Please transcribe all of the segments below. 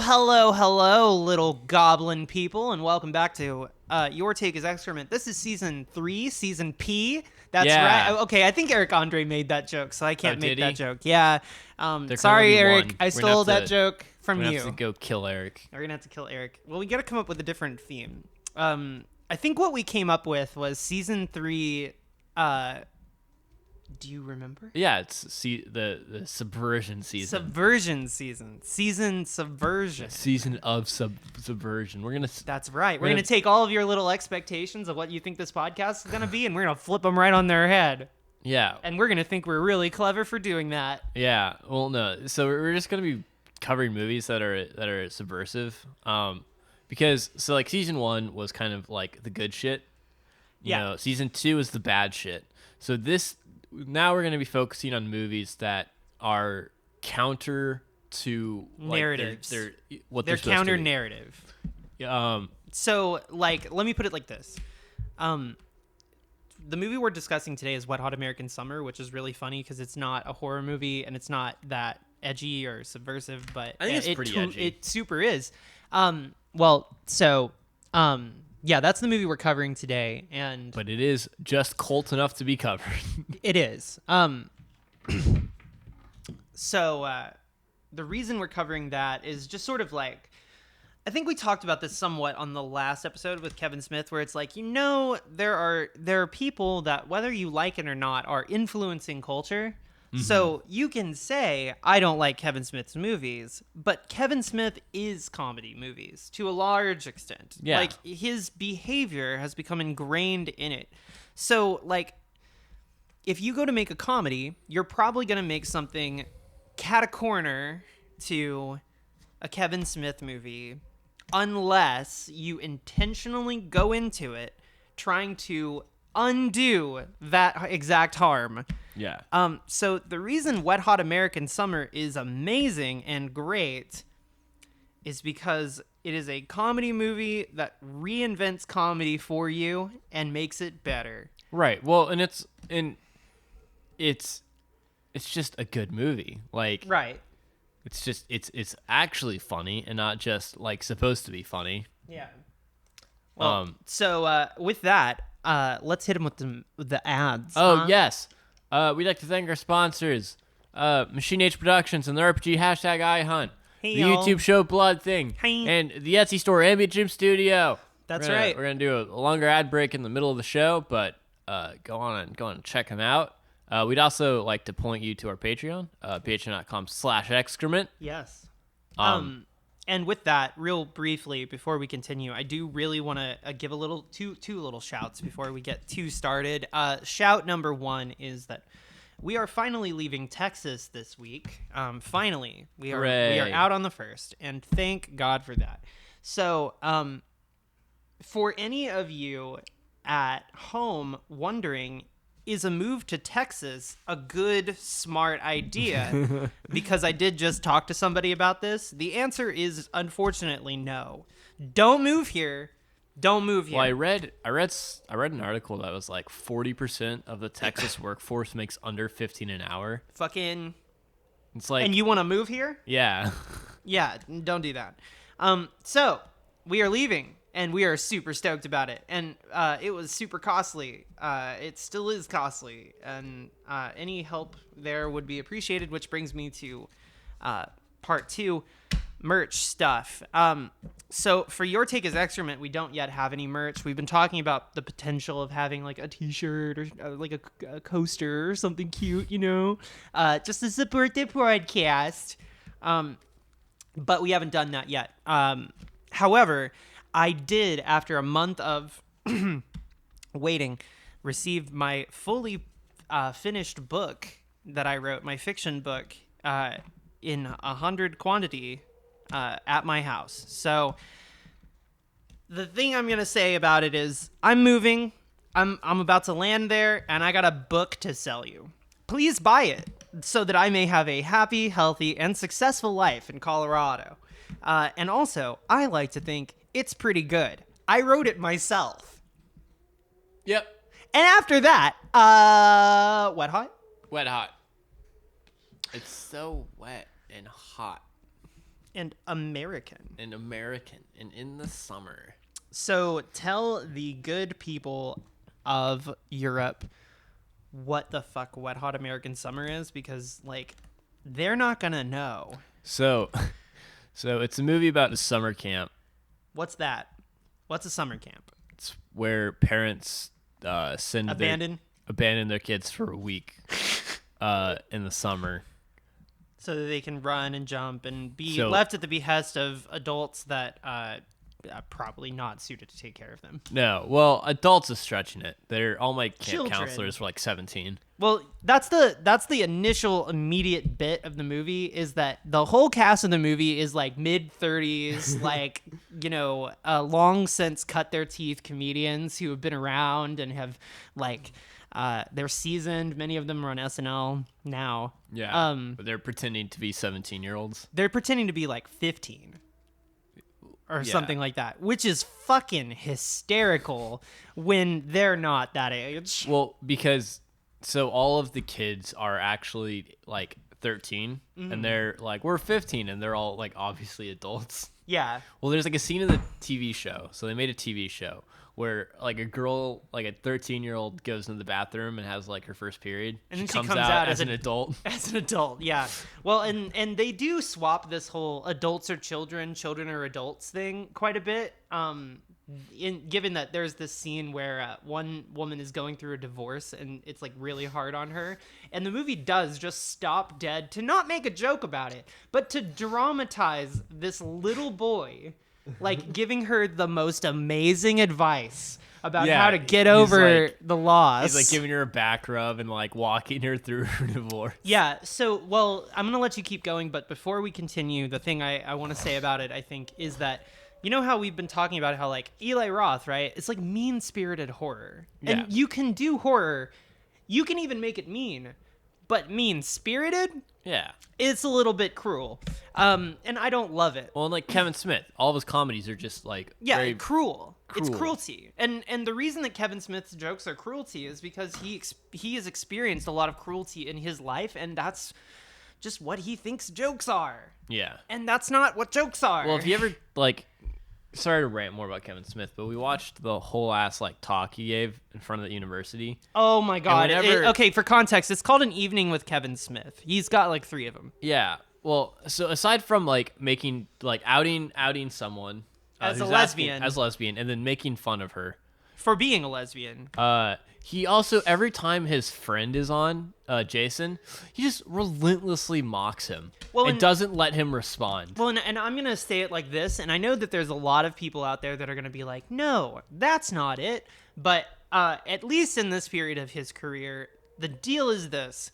Hello, little goblin people, and welcome back to Your Take is Excrement. This is season 3, season P. That's Yeah. right. Okay, I think Eric Andre made that joke, so I can't make did that he? joke. Yeah. There can only Sorry, be Eric. one. I We're gonna stole have that to- joke from We're you. gonna have to go kill Eric. We're gonna have to kill Eric. Well, we gotta come up with a different theme. I think what we came up with was season 3. Do you remember? Yeah, it's the subversion season. Subversion season. Season subversion. Season of subversion. We're gonna. That's right. We're We're going to take all of your little expectations of what you think this podcast is going to be, and we're going to flip them right on their head. Yeah. And we're going to think we're really clever for doing that. Yeah. Well, no. So we're just gonna be covering movies that are subversive. Because like season 1 was kind of like the good shit. You know, season 2 is the bad shit. So now we're gonna be focusing on movies that are counter to Narratives. They're They're counter narrative. So, like, let me put it like this. The movie we're discussing today is Wet Hot American Summer, which is really funny because it's not a horror movie and it's not that edgy or subversive, but I think it's pretty edgy. It super is. Yeah, that's the movie we're covering today, But it is just cult enough to be covered. It is. So the reason we're covering that is just sort of like, I think we talked about this somewhat on the last episode with Kevin Smith, where it's like, there are people that, whether you like it or not, are influencing culture. Mm-hmm. So you can say, I don't like Kevin Smith's movies, but Kevin Smith is comedy movies to a large extent. Yeah. Like, his behavior has become ingrained in it. So, like, if you go to make a comedy, you're probably going to make something cat-a-corner to a Kevin Smith movie, unless you intentionally go into it trying to undo that exact harm. Yeah. So the reason Wet Hot American Summer is amazing and great is because it is a comedy movie that reinvents comedy for you and makes it better. Right. Well, and it's just a good movie. Like, right. It's actually funny and not just like supposed to be funny. Yeah. Well, so with that, let's hit him with the ads. Oh, yes. We'd like to thank our sponsors, Machine Age Productions and the RPG hashtag iHunt, Hey, the y'all. YouTube show Blood Thing, Hey. and the Etsy store Ambient Gym Studio. That's We're gonna- right. We're gonna do a longer ad break in the middle of the show, but go on and check them out. We'd also like to point you to our Patreon, patreon.com/excrement. Yes. And with that, real briefly, before we continue, I do really want to give a little two little shouts before we get too started. Shout number 1 is that we are finally leaving Texas this week. Finally, we are Hooray. out on the 1st, and thank God for that. So, for any of you at home wondering, is a move to Texas a good, smart idea? Because I did just talk to somebody about this. The answer is, unfortunately, no. Don't move here. Don't move here. Well, I read an article that was like 40% of the Texas workforce makes under 15 an hour. Fucking. It's like, And you want to move here? yeah. Yeah, don't do that. So we are leaving, and we are super stoked about it. And it was super costly. It still is costly, and any help there would be appreciated, which brings me to part 2, merch stuff. So for Your Take is Excrement, we don't yet have any merch. We've been talking about the potential of having like a t-shirt or like a coaster or something cute, just to support the podcast. But we haven't done that yet. However, I did, after a month of waiting, receive my fully finished book that I wrote, my fiction book, in 100 quantity at my house. So the thing I'm going to say about it is I'm moving. I'm about to land there, and I got a book to sell you. Please buy it so that I may have a happy, healthy, and successful life in Colorado. And also, I like to think it's pretty good. I wrote it myself. Yep. And after that, Wet Hot? Wet hot. It's so wet and hot. And American. And American. And in the summer. So tell the good people of Europe what the fuck Wet Hot American Summer is, because like they're not gonna know. So it's a movie about a summer camp. What's that? What's a summer camp? It's where parents abandon their kids for a week in the summer, so that they can run and jump and be left at the behest of adults that probably not suited to take care of them. No, well, adults are stretching it. All my camp Children. counselors were like 17. Well, that's the initial immediate bit of the movie, is that the whole cast of the movie is like mid-30s, like, long since cut their teeth comedians who have been around and have like they're seasoned. Many of them are on SNL now. Yeah, but they're pretending to be 17-year-olds. They're pretending to be like 15. Or something like that, which is fucking hysterical when they're not that age. Well, because all of the kids are actually like 13, and they're like, we're 15, and they're all like obviously adults. Yeah. Well, there's like a scene in the TV show. So they made a TV show where like a girl, like a 13-year-old, goes into the bathroom and has like her first period. And then she comes out as an adult. As an adult, yeah. Well, and they do swap this whole adults or children or adults thing quite a bit. Given that there's this scene where one woman is going through a divorce and it's like really hard on her, and the movie does just stop dead to not make a joke about it, but to dramatize this little boy, like giving her the most amazing advice about how to get over the loss. He's like giving her a back rub and like walking her through her divorce. Yeah. So, well, I'm going to let you keep going. But before we continue, the thing I want to say about it, I think, is that, you know how we've been talking about how like Eli Roth, right? It's like mean-spirited horror. Yeah. And you can do horror. You can even make it mean. But mean-spirited? Yeah. It's a little bit cruel. And I don't love it. Well, and like Kevin Smith, all of his comedies are just like very cruel. It's cruelty. And the reason that Kevin Smith's jokes are cruelty is because he has experienced a lot of cruelty in his life, and that's just what he thinks jokes are. Yeah. And that's not what jokes are. Well, if you ever like, sorry to rant more about Kevin Smith, but we watched the whole ass like talk he gave in front of the university. Oh my god. Okay, for context, it's called An Evening with Kevin Smith. He's got like 3 of them. Yeah. Well, so aside from like making like outing someone as a lesbian, and then making fun of her for being a lesbian, he also, every time his friend is on, Jason, he just relentlessly mocks him and doesn't let him respond. Well, and I'm gonna say it like this, and I know that there's a lot of people out there that are gonna be like, no, that's not it. But at least in this period of his career, the deal is this.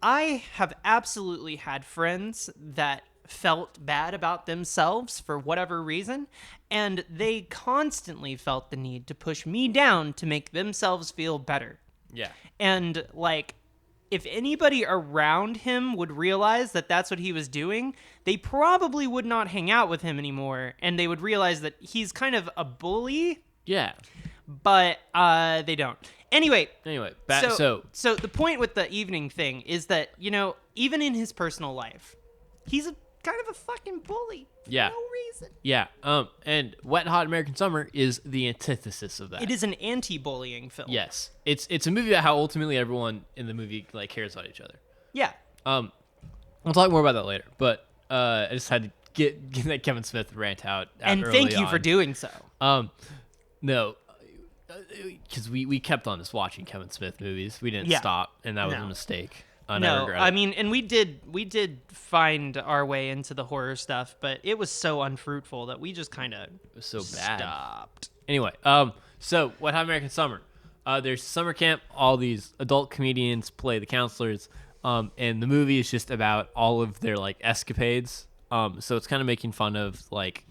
I have absolutely had friends that felt bad about themselves for whatever reason, and they constantly felt the need to push me down to make themselves feel better. Yeah. And like, if anybody around him would realize that that's what he was doing, they probably would not hang out with him anymore, and they would realize that he's kind of a bully. Yeah. But they don't. Anyway, so the point with the evening thing is that, you know, even in his personal life, he's kind of a fucking bully for no reason. Yeah. And Wet Hot American Summer is the antithesis of that. It is an anti-bullying film. Yes. It's a movie about how ultimately everyone in the movie like cares about each other. Yeah. We'll talk more about that later. But I just had to get that Kevin Smith rant out. And thank you for doing so. No. Because we kept on just watching Kevin Smith movies. We didn't stop, and that was a mistake. I mean, and we did find our way into the horror stuff, but it was so unfruitful that we just kind of stopped. Anyway, so Wet Hot American Summer. There's summer camp. All these adult comedians play the counselors, and the movie is just about all of their like escapades. So it's kind of making fun of like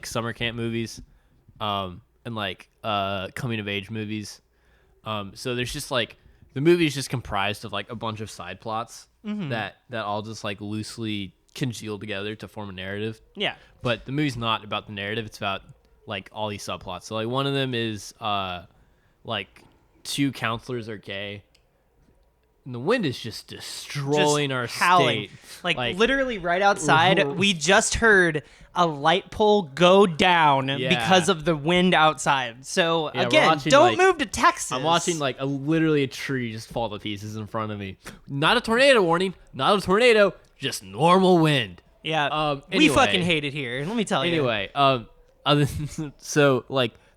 summer camp movies, and like coming of age movies. So there's just like the movie is just comprised of like a bunch of side plots that all just like loosely congeal together to form a narrative. Yeah. But the movie's not about the narrative. It's about like all these subplots. So like one of them is like 2 counselors are gay. And the wind is just destroying our howling. state. Like literally right outside, we just heard a light pole go down because of the wind outside. So again, don't move to Texas. I'm watching literally a tree just fall to pieces in front of me. Not a tornado warning, not a tornado, just normal wind. Yeah, we fucking hate it here. Let me tell you. Anyway, so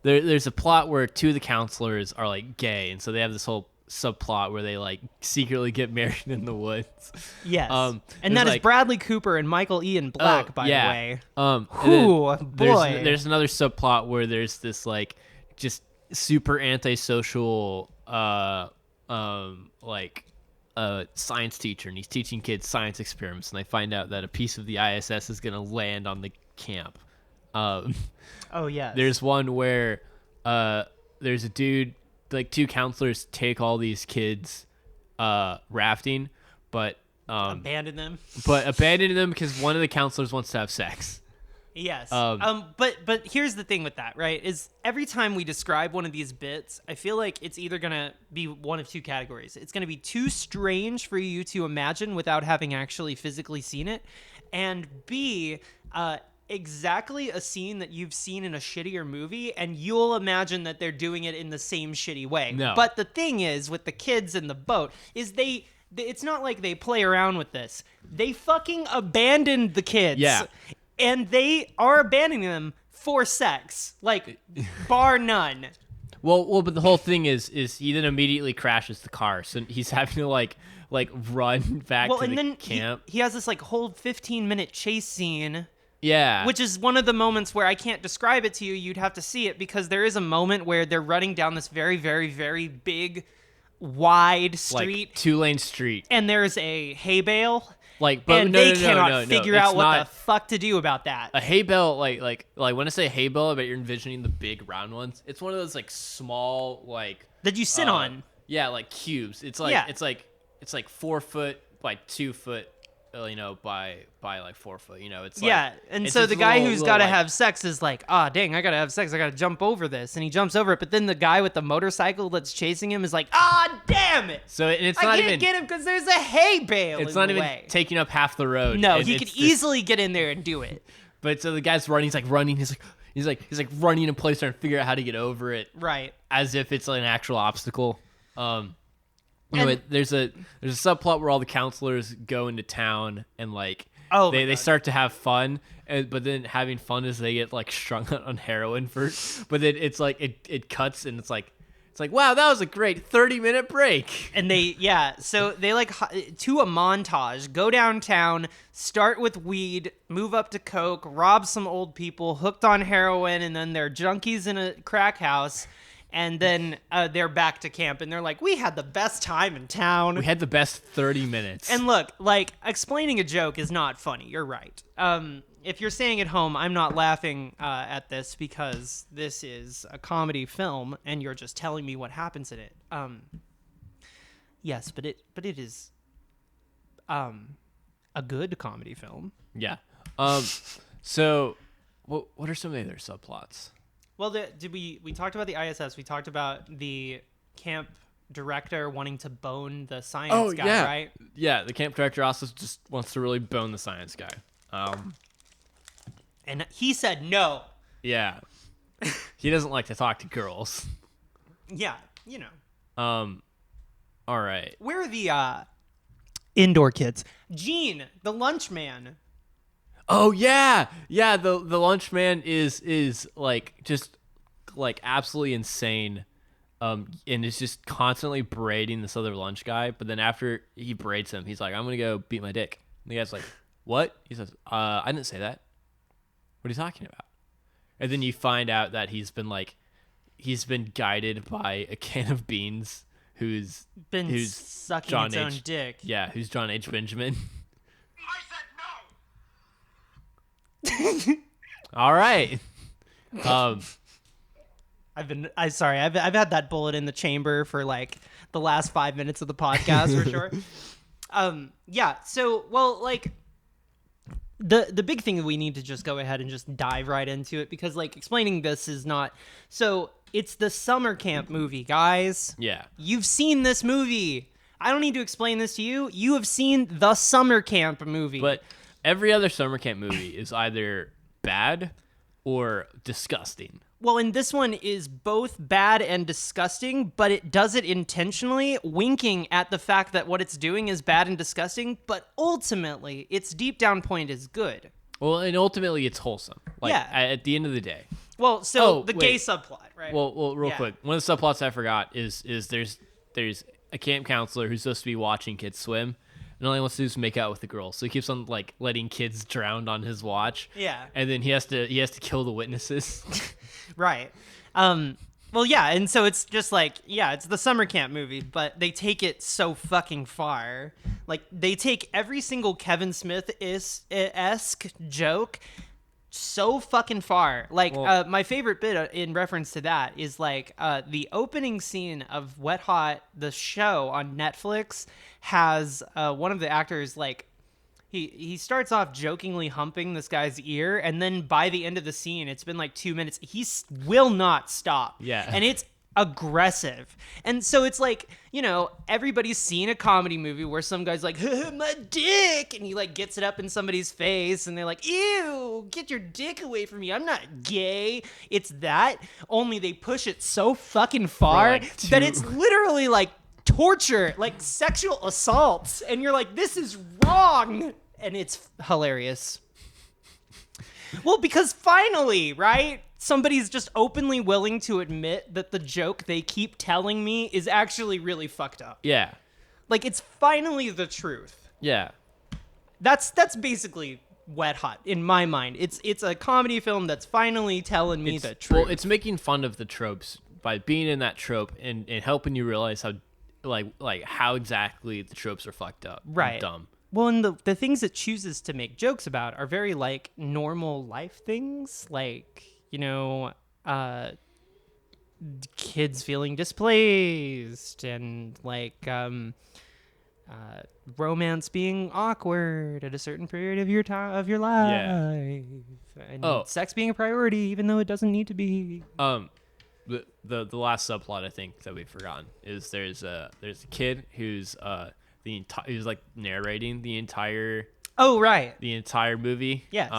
there's a plot where two of the counselors are like gay, and so they have this whole subplot where they like secretly get married in the woods. Yes, and that is Bradley Cooper and Michael Ian Black, by the way. Boy. There's another subplot where there's this like just super antisocial science teacher, and he's teaching kids science experiments, and they find out that a piece of the ISS is going to land on the camp. There's one where there's a dude, like two counselors take all these kids rafting, but abandon them because one of the counselors wants to have sex. Yes. But here's the thing with that, right? Is every time we describe one of these bits, I feel like it's either gonna be one of two categories. It's gonna be too strange for you to imagine without having actually physically seen it, and B, exactly a scene that you've seen in a shittier movie, and you'll imagine that they're doing it in the same shitty way. No. But the thing is, with the kids in the boat, is it's not like they play around with this. They fucking abandoned the kids. Yeah. And they are abandoning them for sex, like bar none. Well, but the whole thing is he then immediately crashes the car, so he's having to like run back to the camp. He has this like whole 15-minute chase scene. Yeah. Which is one of the moments where I can't describe it to you. You'd have to see it, because there is a moment where they're running down this very, very, very big, wide street. Like 2-lane street. And there's a hay bale. They cannot figure out what the fuck to do about that. A hay bale, like when I say hay bale, I bet you're envisioning the big round ones. It's one of those like small that you sit on. Yeah, like cubes. It's like it's like 4 foot by 2 foot, by like 4 foot. It's and so the guy who's got to have sex is like, dang, I gotta have sex. I gotta jump over this, and he jumps over it. But then the guy with the motorcycle that's chasing him is like, damn it. So it's I can't get him because there's a hay bale. It's not even taking up half the road. No, he could easily get in there and do it. But so the guy's running. He's like running. He's like running in place trying to figure out how to get over it. Right. As if it's like an actual obstacle. Anyway, there's a subplot where all the counselors go into town and they start to have fun, but then having fun is they get like strung out on heroin first. But then it's like it cuts and it's like wow, that was a great 30-minute break. And so they to a montage, go downtown, start with weed, move up to coke, rob some old people hooked on heroin, and then they're junkies in a crack house. And then they're back to camp, and they're like, we had the best time in town. We had the best 30 minutes. And look, explaining a joke is not funny. You're right. If you're staying at home, I'm not laughing at this because this is a comedy film, and you're just telling me what happens in it. Yes, but it is a good comedy film. Yeah. So what are some of the other subplots? Well, we talked about the ISS. We talked about the camp director wanting to bone the science guy, right? Yeah, the camp director also just wants to really bone the science guy. And he said no. Yeah. He doesn't like to talk to girls. Yeah, All right. Where are the indoor kids? Gene, the lunch man. Oh yeah, the lunch man is like just like absolutely insane, and is just constantly braiding this other lunch guy. But then after he braids him, he's like, "I'm gonna go beat my dick." And the guy's like, "What?" He says, "I didn't say that. What are you talking about?" And then you find out that he's been guided by a can of beans who's sucking John its own dick. Yeah, who's John H. Benjamin. All right. I've had that bullet in the chamber for like the last 5 minutes of the podcast for sure. So the big thing that we need to just go ahead and just dive right into it, because explaining this is not, so it's the summer camp movie, guys. Yeah. You've seen this movie. I don't need to explain this to you. You have seen the summer camp movie. But every other summer camp movie is either bad or disgusting. Well, and this one is both bad and disgusting, but it does it intentionally, winking at the fact that what it's doing is bad and disgusting, but ultimately, its deep down point is good. Well, and ultimately, it's wholesome. Like, Yeah. at the end of the day. Well, so gay subplot, right? Well, real quick. One of the subplots I forgot is there's a camp counselor who's supposed to be watching kids swim, and all he wants to do is make out with the girls. So he keeps on like letting kids drown on his watch. Yeah. And then he has to kill the witnesses. Right. Well, yeah, and so it's just like, yeah, it's the summer camp movie, but they take it so fucking far. Like, they take every single Kevin Smith-esque joke so fucking far. Like, my favorite bit in reference to that is, like, the opening scene of Wet Hot, the show on Netflix, has one of the actors, like, He starts off jokingly humping this guy's ear, and then by the end of the scene, it's been like 2 minutes. He will not stop. Yeah. And it's aggressive. And so it's like, you know, everybody's seen a comedy movie where some guy's like, my dick, and he like gets it up in somebody's face, and they're like, ew, get your dick away from me. I'm not gay. It's that, only they push it so fucking far that it's literally like torture, like sexual assault, and you're like, this is wrong, and it's hilarious. Well, because finally, right, somebody's just openly willing to admit that the joke they keep telling me is actually really fucked up. Yeah. Like, it's finally the truth. Yeah. That's basically Wet Hot in my mind. It's a comedy film that's finally telling me the truth. Well, it's making fun of the tropes by being in that trope and helping you realize how like how exactly the tropes are fucked up. Right. And dumb. Well, and the things it chooses to make jokes about are very, like, normal life things. Like, you know, kids feeling displaced and, like, romance being awkward at a certain period of your time of your life. And sex being a priority, even though it doesn't need to be. The last subplot I think that we've forgotten is there's a kid who's who's like narrating the entire movie. Yes.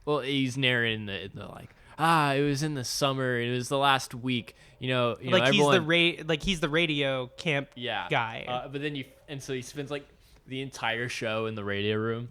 Well, he's narrating the like, it was in the summer, it was the last week, you know like everyone, he's the radio camp guy. but then so he spends like the entire show in the radio room,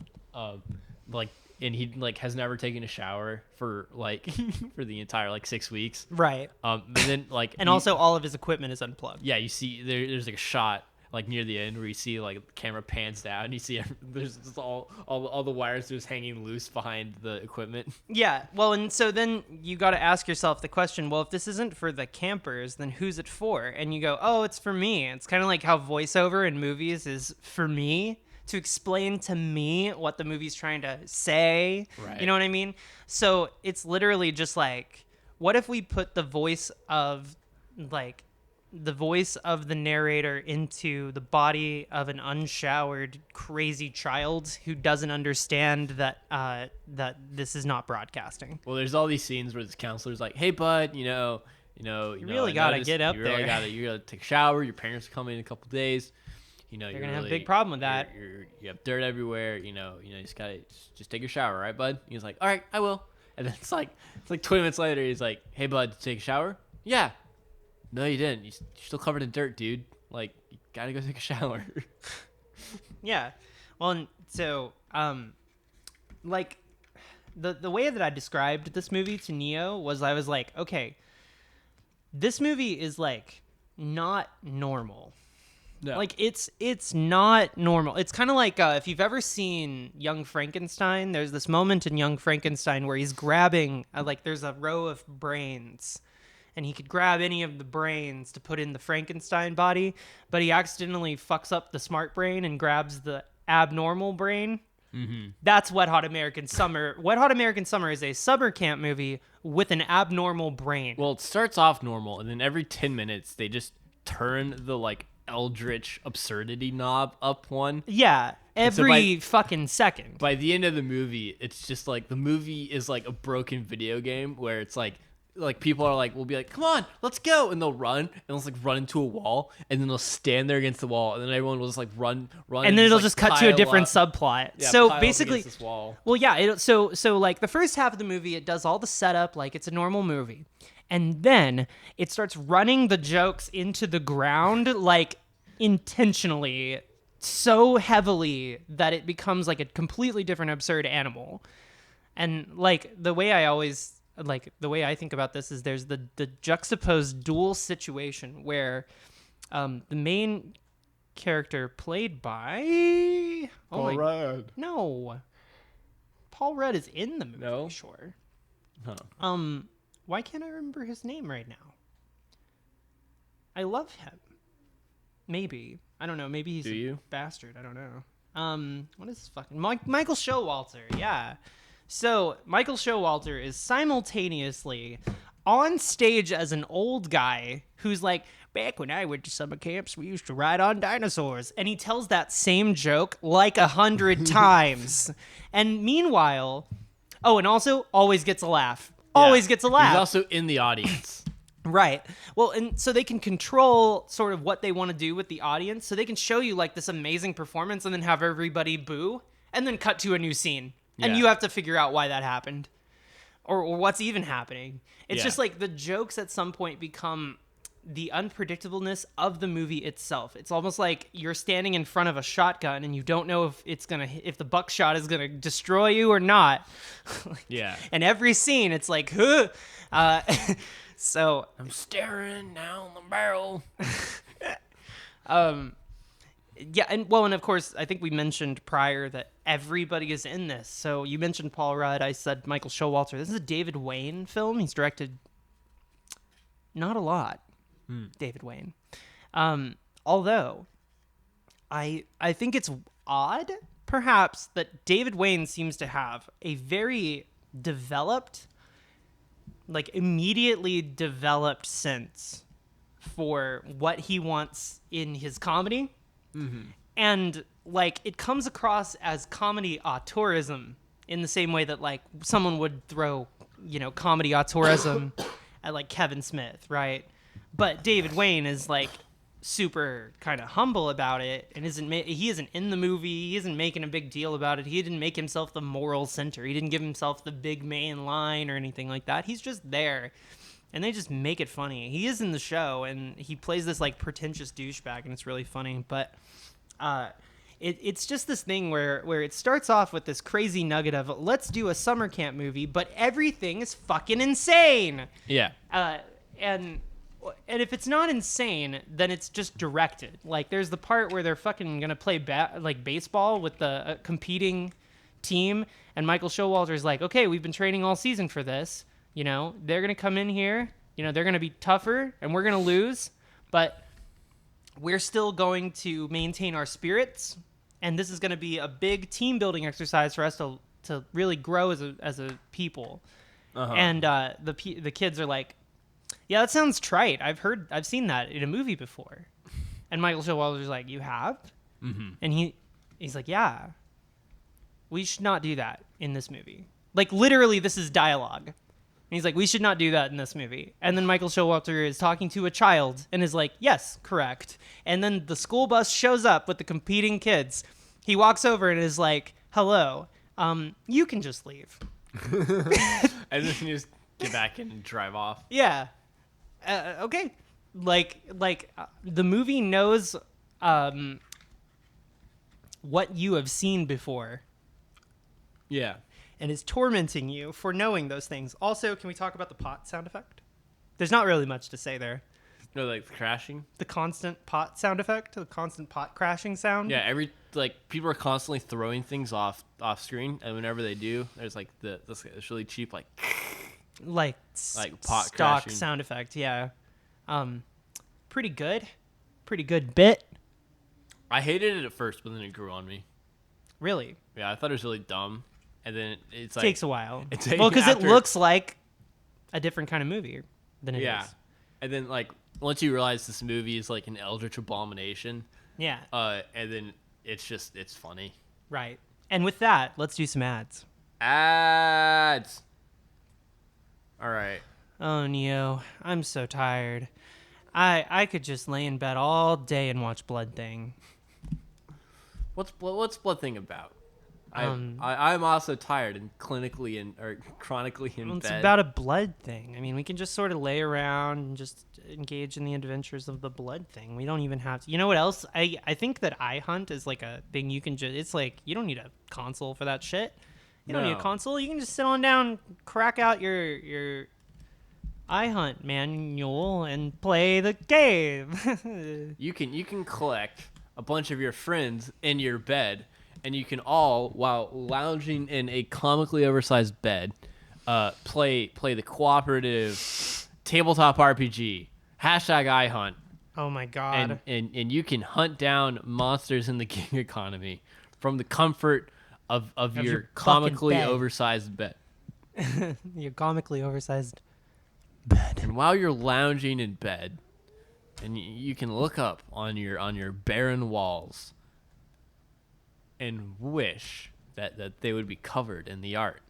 like, and he like has never taken a shower for like for the entire like 6 weeks. Right. And then like and also all of his equipment is unplugged. Yeah, you see there's like a shot like near the end where you see like the camera pans down and you see there's just all the wires just hanging loose behind the equipment. Yeah. Well, and so then you got to ask yourself the question, well, if this isn't for the campers, then who's it for? And you go, oh, it's for me. It's kind of like how voiceover in movies is for me, to explain to me what the movie's trying to say. Right. You know what I mean? So it's literally just like, what if we put the voice of the narrator into the body of an unshowered, crazy child who doesn't understand that this is not broadcasting. Well, there's all these scenes where this counselor's like, "Hey, bud, you really gotta get up there. You gotta take a shower. Your parents are coming in a couple days. You know, you're gonna have a big problem with that. You have dirt everywhere. You just gotta just take a shower, right, bud?" He's like, "All right, I will." And then it's like 20 minutes later, he's like, "Hey, bud, take a shower?" "Yeah." "No, you didn't. You're still covered in dirt, dude. Like, you gotta go take a shower." Yeah. Well, and so, like, the way that I described this movie to Neo was I was like, okay, this movie is, like, not normal. No. Like, it's not normal. It's kind of like if you've ever seen Young Frankenstein, there's this moment in Young Frankenstein where he's grabbing, there's a row of brains, and he could grab any of the brains to put in the Frankenstein body, but he accidentally fucks up the smart brain and grabs the abnormal brain. Mm-hmm. That's Wet Hot American Summer. Wet Hot American Summer is a summer camp movie with an abnormal brain. Well, it starts off normal, and then every 10 minutes, they just turn the, like, eldritch absurdity knob up one. Yeah, every fucking second. By the end of the movie, it's just like the movie is like a broken video game where it's like like people are like, we'll be like, come on, let's go, and they'll run, and they'll just like run into a wall, and then they'll stand there against the wall, and then everyone will just like run, and then it'll like, just cut to a different subplot. Yeah, so pile up basically, against this wall. well, yeah. So like the first half of the movie, it does all the setup like it's a normal movie, and then it starts running the jokes into the ground like intentionally, so heavily that it becomes like a completely different absurd animal. And like the way I think about this is there's the juxtaposed dual situation where the main character played by Paul Rudd. No. Paul Rudd is in the movie, No? sure. Huh. Why can't I remember his name right now? I love him. Maybe. I don't know. Maybe he's a bastard. I don't know. What is his fucking Michael Showalter, yeah. So, Michael Showalter is simultaneously on stage as an old guy who's like, back when I went to summer camps, we used to ride on dinosaurs. And he tells that same joke like 100 times. And meanwhile, and also always gets a laugh. Always gets a laugh. He's also in the audience. Right. Well, and so they can control sort of what they want to do with the audience. So they can show you like this amazing performance and then have everybody boo and then cut to a new scene. And you have to figure out why that happened or what's even happening. It's just like the jokes at some point become the unpredictableness of the movie itself. It's almost like you're standing in front of a shotgun and you don't know if the buckshot is going to destroy you or not. Yeah. And every scene it's like, huh. So I'm staring down the barrel. Yeah, and of course, I think we mentioned prior that everybody is in this. So you mentioned Paul Rudd. I said Michael Showalter. This is a David Wayne film. He's directed not a lot. David Wayne. Although, I think it's odd, perhaps, that David Wayne seems to have a very developed, like immediately developed sense for what he wants in his comedy. Mm-hmm. And like it comes across as comedy auteurism in the same way that like someone would throw, comedy auteurism at like Kevin Smith, right? But David Wayne is like super kind of humble about it and he isn't in the movie. He isn't making a big deal about it. He didn't make himself the moral center. He didn't give himself the big main line or anything like that. He's just there. And they just make it funny. He is in the show, and he plays this like pretentious douchebag, and it's really funny. But it's just this thing where it starts off with this crazy nugget of let's do a summer camp movie, but everything is fucking insane. Yeah. And if it's not insane, then it's just directed. Like there's the part where they're fucking gonna play baseball with the competing team, and Michael Showalter's like, okay, we've been training all season for this. They're going to come in here, they're going to be tougher and we're going to lose, but we're still going to maintain our spirits. And this is going to be a big team building exercise for us to really grow as a people. Uh-huh. And the kids are like, yeah, that sounds trite. I've seen that in a movie before. And Michael Showalter's like, you have? Mm-hmm. And he's like, yeah, we should not do that in this movie. Like literally this is dialogue. And he's like, we should not do that in this movie. And then Michael Showalter is talking to a child and is like, yes, correct. And then the school bus shows up with the competing kids. He walks over and is like, hello, you can just leave. And then you just get back and drive off. Yeah. Okay. Like the movie knows what you have seen before. Yeah. And is tormenting you for knowing those things. Also, can we talk about the pot sound effect? There's not really much to say there. No, like the crashing? The constant pot sound effect, the constant pot crashing sound. Yeah, people are constantly throwing things off screen, and whenever they do, there's like this really cheap like pot stock crashing sound effect. Yeah, pretty good bit. I hated it at first, but then it grew on me. Really? Yeah, I thought it was really dumb. And then it takes a while. Because it looks like a different kind of movie than it is. Yeah. And then, like, once you realize this movie is, like, an eldritch abomination. Yeah. And then it's funny. Right. And with that, let's do some ads. Ads. All right. Oh, Neo, I'm so tired. I could just lay in bed all day and watch Blood Thing. What's Blood Thing about? Um, I'm also tired and chronically in It's bed. about a blood thing. I mean, we can just sort of lay around and just engage in the adventures of the blood thing. We don't even have to. You know what else? I think that iHunt is like a thing you can just. It's like you don't need a console for that shit. You don't need a No. console. You can just sit on down, crack out your iHunt manual, and play the game. You can collect a bunch of your friends in your bed, and you can all, while lounging in a comically oversized bed, play the cooperative tabletop RPG #iHunt, Oh my god. and you can hunt down monsters in the gig economy from the comfort of your your fucking comically bed. oversized bed. Your comically oversized bed. And while you're lounging in bed, and you can look up on your barren walls and wish that they would be covered in the art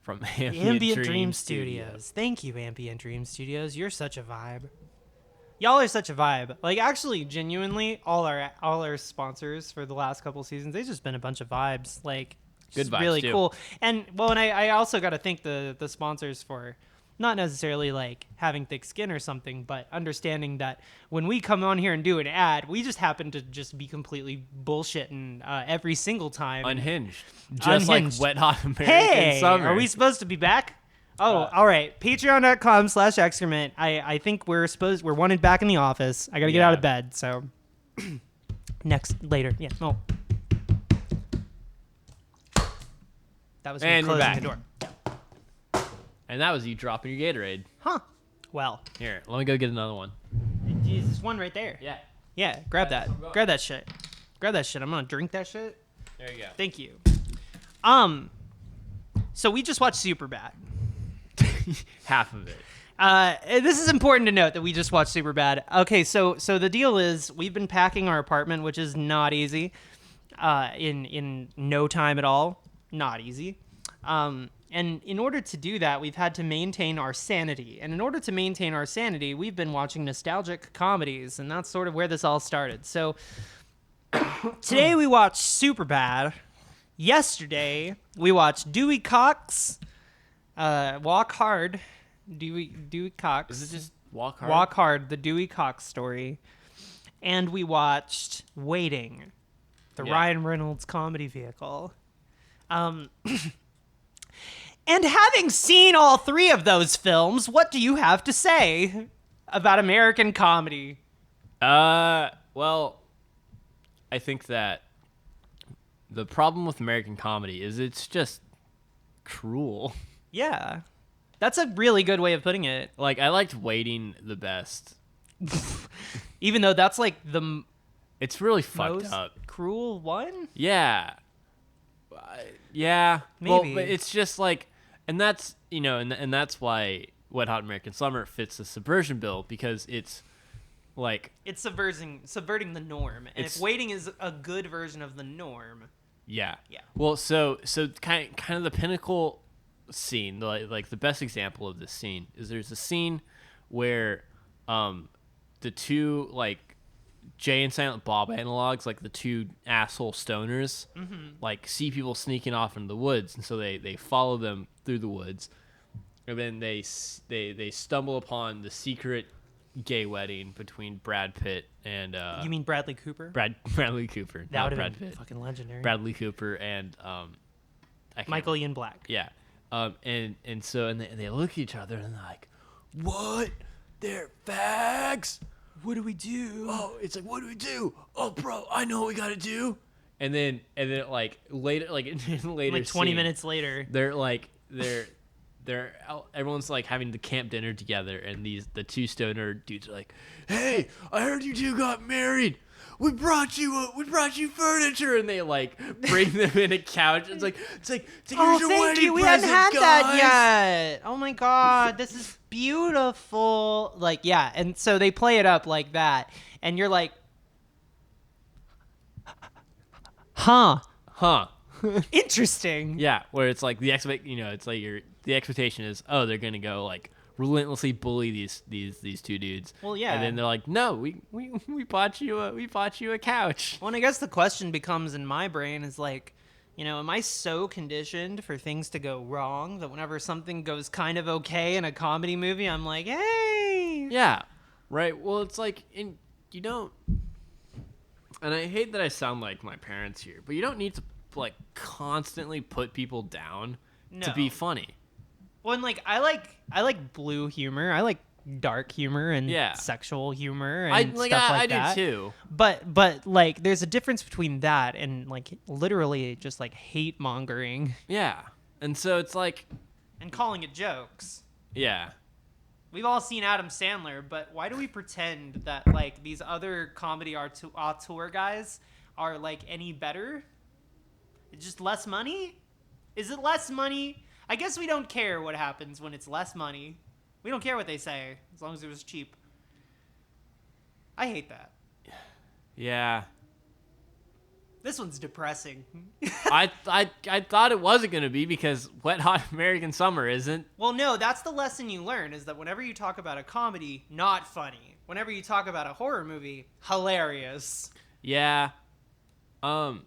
from Ambient Dream Studios. Thank you, Ambient Dream Studios. You're such a vibe. Y'all are such a vibe. Like, actually, genuinely, all our sponsors for the last couple seasons, they've just been a bunch of vibes. Like, Good just vibes, really too. cool. And I also got to thank the sponsors for not necessarily like having thick skin or something, but understanding that when we come on here and do an ad, we just happen to just be completely bullshitting every single time. Unhinged, just Unhinged. like Wet Hot American Hey, Summer. are we supposed to be back? Oh, all right. Patreon.com/excrement. I think we're wanted back in the office. I got to get Yeah. out of bed. So later. Yeah. Oh. That was me And we're closing back. the door. And that was you dropping your Gatorade. Huh. Well, Here, let me go get another one. geez, there's one right there. Yeah, Yeah, grab That's that. what I'm going. Grab that shit. Grab that shit. I'm gonna drink that shit. there you go. Thank you. So we just watched Superbad. Half of it. This is important to note that we just watched Superbad. Okay, so the deal is we've been packing our apartment, which is not easy. In no time at all, not easy. And in order to do that, we've had to maintain our sanity. And in order to maintain our sanity, we've been watching nostalgic comedies, and that's sort of where this all started. So today we watched Superbad. Yesterday we watched Dewey Cox, Walk Hard. Dewey Cox. Is it just Walk Hard? Walk Hard, the Dewey Cox story. And we watched Waiting, the Yeah. Ryan Reynolds comedy vehicle. And having seen all three of those films, what do you have to say about American comedy? Well, I think that the problem with American comedy is it's just cruel. Yeah. That's a really good way of putting it. Like, I liked Waiting the best. Even though that's like the It's really fucked most up. cruel one? Yeah. Yeah. Well, Maybe. but it's just like, and that's, and that's why Wet Hot American Summer fits the subversion bill, because it's like, It's subverting the norm. And It's- if Waiting is a good version of the norm, yeah. Yeah. Well, so kind of the pinnacle scene, like the best example of this scene is there's a scene where the two like Jay and Silent Bob analogs, like the two asshole stoners, like see people sneaking off into the woods, and so they follow them through the woods, and then they stumble upon the secret gay wedding between Brad Pitt and you mean Bradley Cooper? Bradley Cooper, That not would Brad have been Pitt. fucking legendary. Bradley Cooper and I can't Michael Ian Black. yeah. And they look at each other and they're like, "What? They're fags? What do we do? Oh, it's like, what do we do? Oh, bro, I know what we gotta do." And then like later, like in later, Like 20 scene, minutes later. they're everyone's like having the camp dinner together, and the two stoner dudes are like, "Hey, I heard you two got married. We brought you furniture," and they like bring them in a couch. It's like here's Oh, your thank wedding you. We present, hadn't had that guys." yet. Oh my god, this is beautiful. Like, yeah, and so they play it up like that, and you're like, huh? Huh? Interesting. Yeah, where it's like the expectation is, oh, they're gonna go like relentlessly bully these two dudes. Well, yeah. And then they're like, no, we bought you a couch. Well, and I guess the question becomes in my brain is like, am I so conditioned for things to go wrong that whenever something goes kind of okay in a comedy movie, I'm like, hey. Yeah. Right. Well, it's like, you don't, and I hate that I sound like my parents here, but you don't need to like constantly put people down to be funny. Well, and like I like blue humor. I like dark humor and sexual humor and stuff like that. I do too. But like there's a difference between that and like literally just like hate mongering. Yeah. And so it's like, and calling it jokes. Yeah. We've all seen Adam Sandler, but why do we pretend that like these other comedy auteur guys are like any better? It's just less money? Is it less money? I guess we don't care what happens when it's less money. We don't care what they say as long as it was cheap. I hate that. Yeah. This one's depressing. I thought it wasn't going to be because Wet Hot American Summer isn't. Well, no, that's the lesson you learn is that whenever you talk about a comedy, not funny. Whenever you talk about a horror movie, hilarious. Yeah. Well,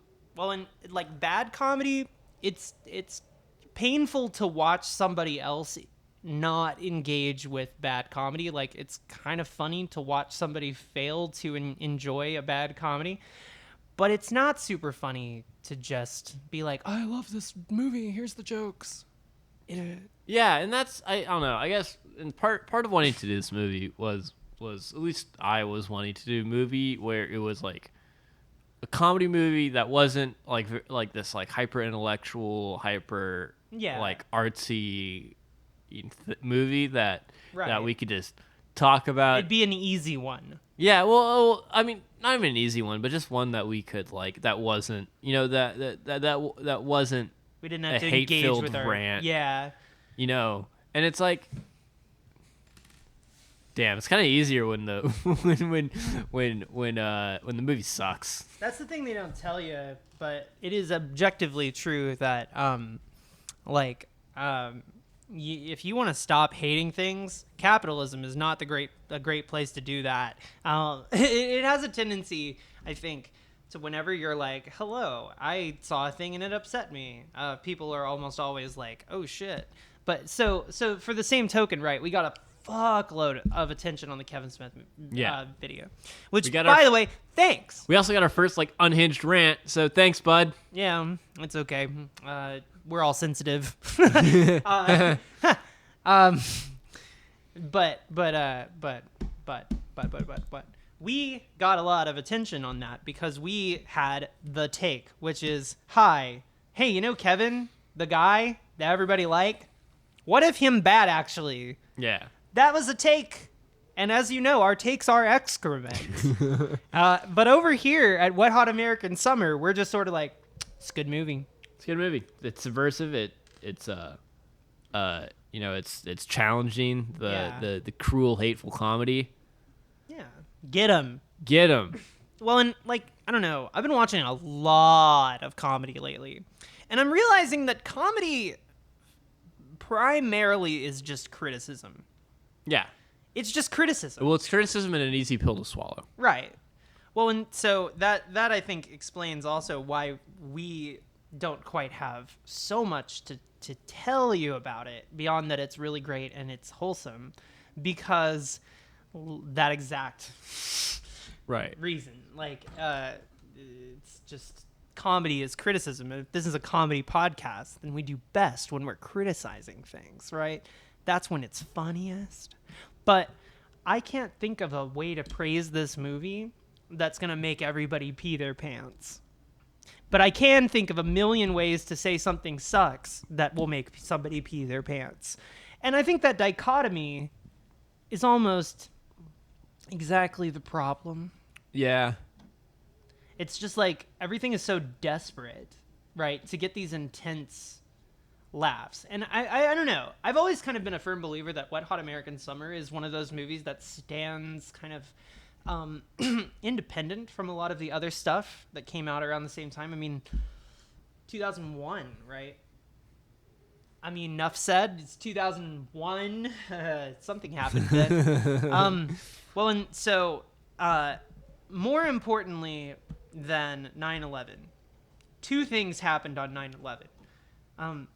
in like bad comedy, it's painful to watch somebody else not engage with bad comedy. Like it's kind of funny to watch somebody fail to enjoy a bad comedy. But it's not super funny to just be like, I love this movie. Here's the jokes. Yeah, and that's I don't know. I guess and part of wanting to do this movie was at least I was wanting to do a movie where it was like a comedy movie that wasn't like this like hyper intellectual, like artsy movie that we could just talk about. It'd be an easy one. Yeah, well, I mean, not even an easy one, but just one that we could like. That wasn't, that wasn't. We didn't have to engage with our rant. Yeah. And it's like, damn, it's kind of easier when the when the movie sucks. That's the thing they don't tell you, but it is objectively true that if you want to stop hating things, capitalism is not a great place to do that. It has a tendency, I think, to whenever you're like, hello, I saw a thing and it upset me. People are almost always like, oh shit. But so for the same token, right, we got a fuckload of attention on the Kevin Smith video. Which, by the way, thanks. We also got our first like unhinged rant, so thanks, bud. Yeah, it's okay. We're all sensitive. But we got a lot of attention on that because we had the take, which is, hey, Kevin, the guy that everybody liked? What if him bad, actually? Yeah. That was a take. And as you know, our takes are excrement. But over here at Wet Hot American Summer, we're just sort of like, it's a good movie. It's a good movie. It's subversive. It's challenging the cruel, hateful comedy. Yeah. Get him. Well, and like, I don't know. I've been watching a lot of comedy lately. And I'm realizing that comedy primarily is just criticism. Yeah. It's just criticism. Well, it's criticism and an easy pill to swallow. Right. Well, and so that I think explains also why we don't quite have so much to tell you about it beyond that it's really great and it's wholesome, because that exact reason. Like, it's just comedy is criticism. If this is a comedy podcast, then we do best when we're criticizing things, right? That's when it's funniest. But I can't think of a way to praise this movie that's going to make everybody pee their pants. But I can think of a million ways to say something sucks that will make somebody pee their pants. And I think that dichotomy is almost exactly the problem. Yeah. It's just like everything is so desperate, right, to get these intense laughs. And I don't know. I've always kind of been a firm believer that Wet Hot American Summer is one of those movies that stands kind of independent from a lot of the other stuff that came out around the same time. I mean, 2001, right? I mean, enough said. It's 2001. Something happened then. Well, and so, more importantly than 9/11, two things happened on 9/11.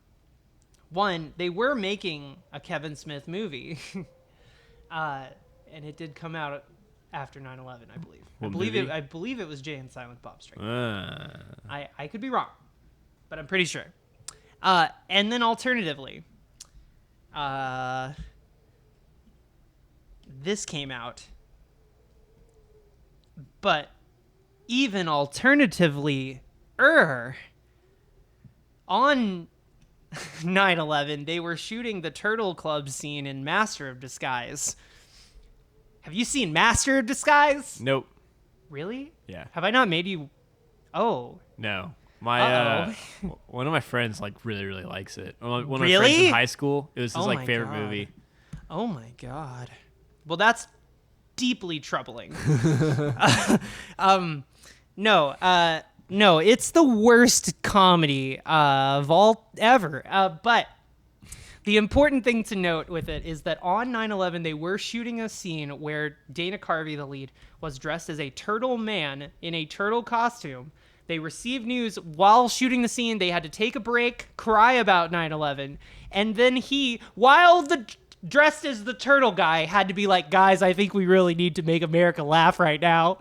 One, they were making a Kevin Smith movie, and it did come out after 9/11, I believe. I believe it was Jay and Silent Bob Strike. I could be wrong, but I'm pretty sure. And then alternatively, this came out. But even alternatively, on 9/11, they were shooting the Turtle Club scene in Master of Disguise. Have you seen Master of Disguise? Nope. Really? Yeah. Have I not made you... Oh. No. My one of my friends like really likes it. One of my Really? friends in high school, it was his Oh like my favorite God. movie. Oh my God. Well, that's deeply troubling. No, it's the worst comedy of all ever. But the important thing to note with it is that on 9/11, they were shooting a scene where Dana Carvey, the lead, was dressed as a turtle man in a turtle costume. They received news while shooting the scene. They had to take a break, cry about 9/11. And then dressed as the turtle guy, had to be like, guys, I think we really need to make America laugh right now.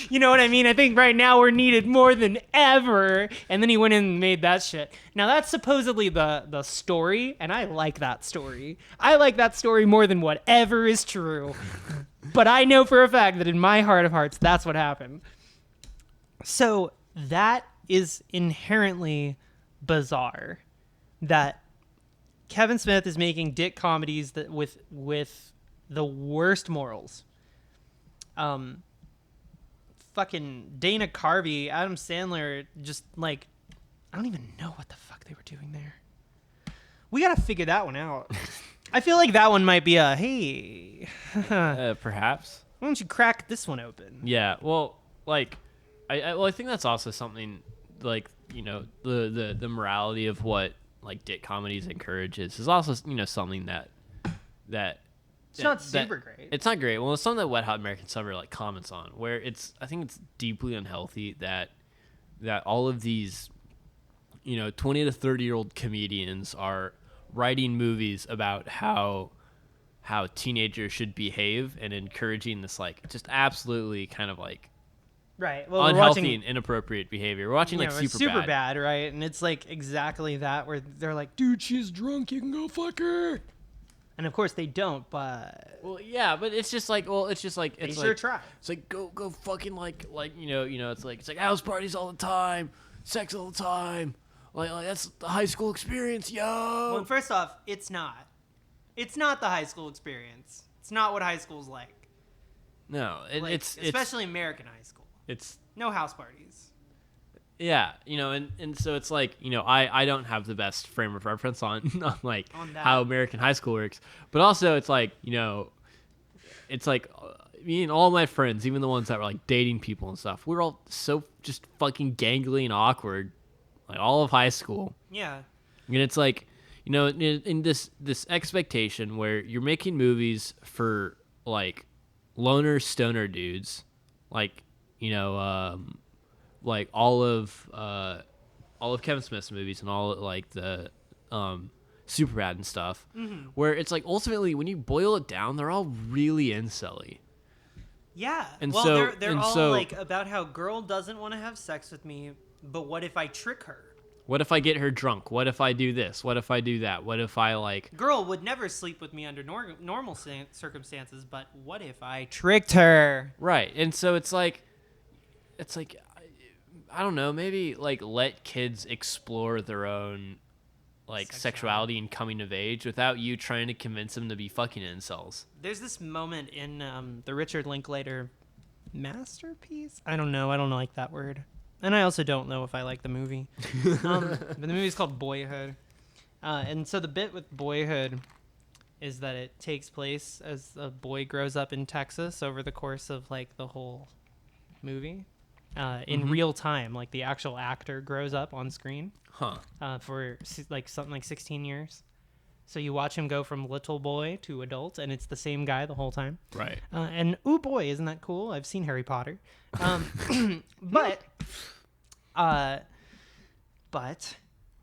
You know what I mean? I think right now we're needed more than ever. And then he went in and made that shit. Now, that's supposedly the story, and I like that story. I like that story more than whatever is true. But I know for a fact that in my heart of hearts, that's what happened. So that is inherently bizarre, that Kevin Smith is making dick comedies that with the worst morals. Fucking Dana Carvey, Adam Sandler, just like, I don't even know what the fuck they were doing there. We gotta figure that one out. I feel like that one might be a, hey, Perhaps. why don't you crack this one open? Yeah. Well, like, I think that's also something like, you know, the morality of what like dick comedies encourages is also, you know, something that It's not super great. It's not great. Well, it's something that Wet Hot American Summer like comments on, where I think it's deeply unhealthy that all of these, you know, 20 to 30-year-old comedians are writing movies about how teenagers should behave and encouraging this like just absolutely kind of like Right. Well, unhealthy and inappropriate behavior. We're watching like super bad, right? And it's like exactly that, where they're like, dude, she's drunk, you can go fuck her. And of course they don't, but well, yeah, but it's just like, they sure try. It's like go fucking like you know, it's like house parties all the time, sex all the time, like that's the high school experience, yo. Well, first off, it's not the high school experience. It's not what high school's like. No, it's especially American high school. It's no house parties. Yeah, you know, and so it's like, you know, I don't have the best frame of reference on how American high school works, but also it's like, you know, it's like me and all my friends, even the ones that were like dating people and stuff, we're all so just fucking gangly and awkward, like all of high school. Yeah. And it's like, you know, in this expectation where you're making movies for like loner stoner dudes, like, you know, like all of Kevin Smith's movies and all like the Superbad and stuff, where it's like ultimately when you boil it down, they're all really incel-y. Yeah. And well, so they're all like about how girl doesn't want to have sex with me, but what if I trick her? What if I get her drunk? What if I do this? What if I do that? What if I like... Girl would never sleep with me under normal circumstances, but what if I tricked her? Right. And so it's like I don't know, maybe like let kids explore their own like sexuality and coming of age without you trying to convince them to be fucking incels. There's this moment in the Richard Linklater masterpiece. I don't like that word. And I also don't know if I like the movie. But the movie's called Boyhood. And so the bit with Boyhood is that it takes place as a boy grows up in Texas over the course of like the whole movie. in real time. Like the actual actor grows up on screen Huh. For like something like 16 years. So you watch him go from little boy to adult, and it's the same guy the whole time. Right. And ooh boy, isn't that cool? I've seen Harry Potter. But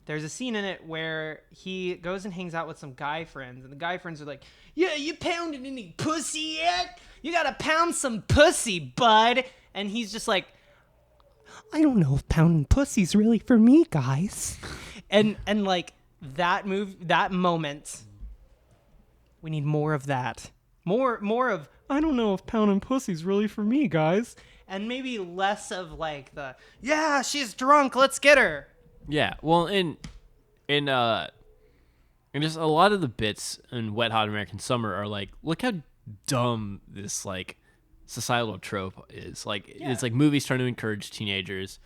there's a scene in it where he goes and hangs out with some guy friends, and the guy friends are like, "Yeah, you pounded any pussy yet? You gotta pound some pussy, bud." And he's just like, "I don't know if pounding pussy's really for me, guys." And like that moment, we need more of that. More of, "I don't know if pounding pussy's really for me, guys." And maybe less of like the, "Yeah, she's drunk, let's get her." Yeah. Well, and just a lot of the bits in Wet Hot American Summer are like, look how dumb this like societal trope is. Like it's like movies trying to encourage teenagers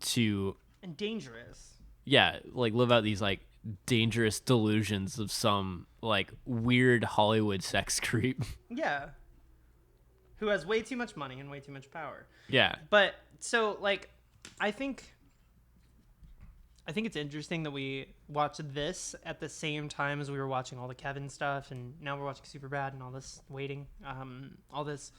to And dangerous. Yeah, like live out these like dangerous delusions of some like weird Hollywood sex creep. Yeah. Who has way too much money and way too much power. Yeah. But so like I think it's interesting that we watched this at the same time as we were watching all the Kevin stuff, and now we're watching Superbad and all this waiting, all this.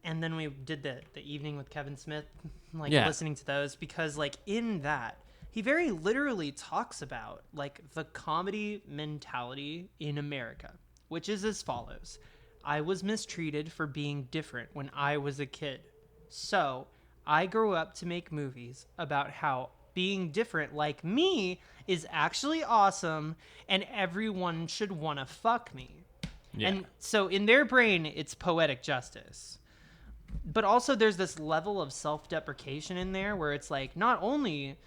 And then we did the evening with Kevin Smith, like listening to those, because like in that, he very literally talks about like the comedy mentality in America, which is as follows. I was mistreated for being different when I was a kid. So I grew up to make movies about how being different like me is actually awesome and everyone should want to fuck me. Yeah. And so in their brain, it's poetic justice. But also there's this level of self-deprecation in there where it's like, not only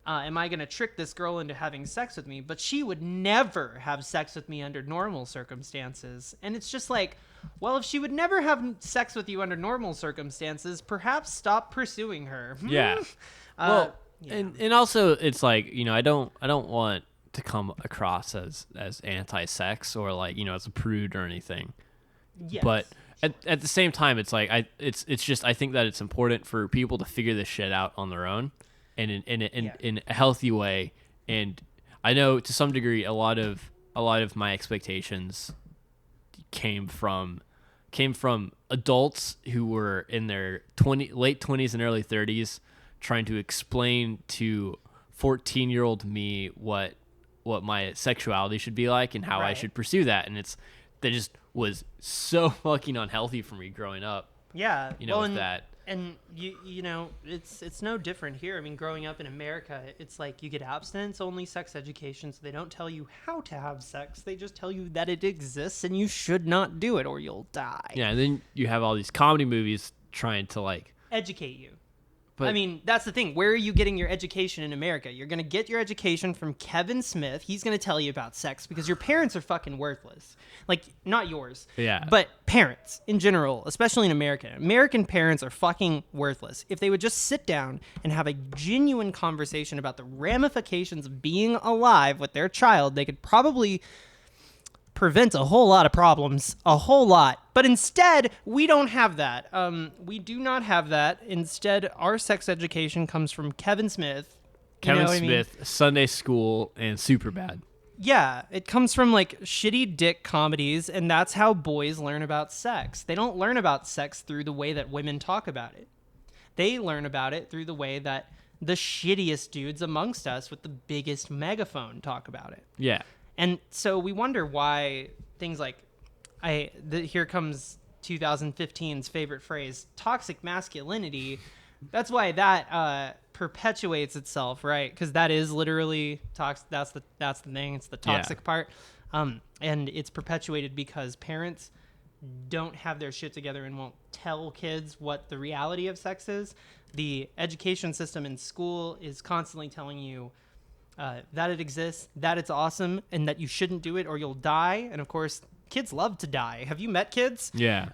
am I going to trick this girl into having sex with me, but she would never have sex with me under normal circumstances. And it's just like, well, if she would never have sex with you under normal circumstances, perhaps stop pursuing her. Yeah. Well, and also it's like, you know, I don't want to come across as anti-sex or like, you know, as a prude or anything. Yes. But at the same time, it's like it's just I think that it's important for people to figure this shit out on their own and in a healthy way. And I know to some degree a lot of my expectations came from adults who were in their late 20s and early 30s trying to explain to 14-year-old me what my sexuality should be like and how I should pursue that. And that just was so fucking unhealthy for me growing up. Yeah. You know, with that. And you know, it's no different here. I mean, growing up in America, it's like you get abstinence-only sex education, so they don't tell you how to have sex. They just tell you that it exists and you should not do it or you'll die. Yeah, and then you have all these comedy movies trying to like educate you. But, I mean, that's the thing. Where are you getting your education in America? You're going to get your education from Kevin Smith. He's going to tell you about sex because your parents are fucking worthless. Like, not yours. Yeah. But parents in general, especially in America. American parents are fucking worthless. If they would just sit down and have a genuine conversation about the ramifications of being alive with their child, they could probably prevent a whole lot of problems, a whole lot. But instead, we don't have that. We do not have that. Instead, our sex education comes from Kevin Smith. Kevin Smith, Sunday School, and Superbad. Yeah, it comes from like shitty dick comedies, and that's how boys learn about sex. They don't learn about sex through the way that women talk about it. They learn about it through the way that the shittiest dudes amongst us with the biggest megaphone talk about it. Yeah. And so we wonder why things like, here comes 2015's favorite phrase, toxic masculinity. That's why that perpetuates itself, right? Because that is literally toxic. That's the thing. It's the toxic part. And it's perpetuated because parents don't have their shit together and won't tell kids what the reality of sex is. The education system in school is constantly telling you that it exists, that it's awesome, and that you shouldn't do it or you'll die. And of course, kids love to die. Have you met kids? Yeah.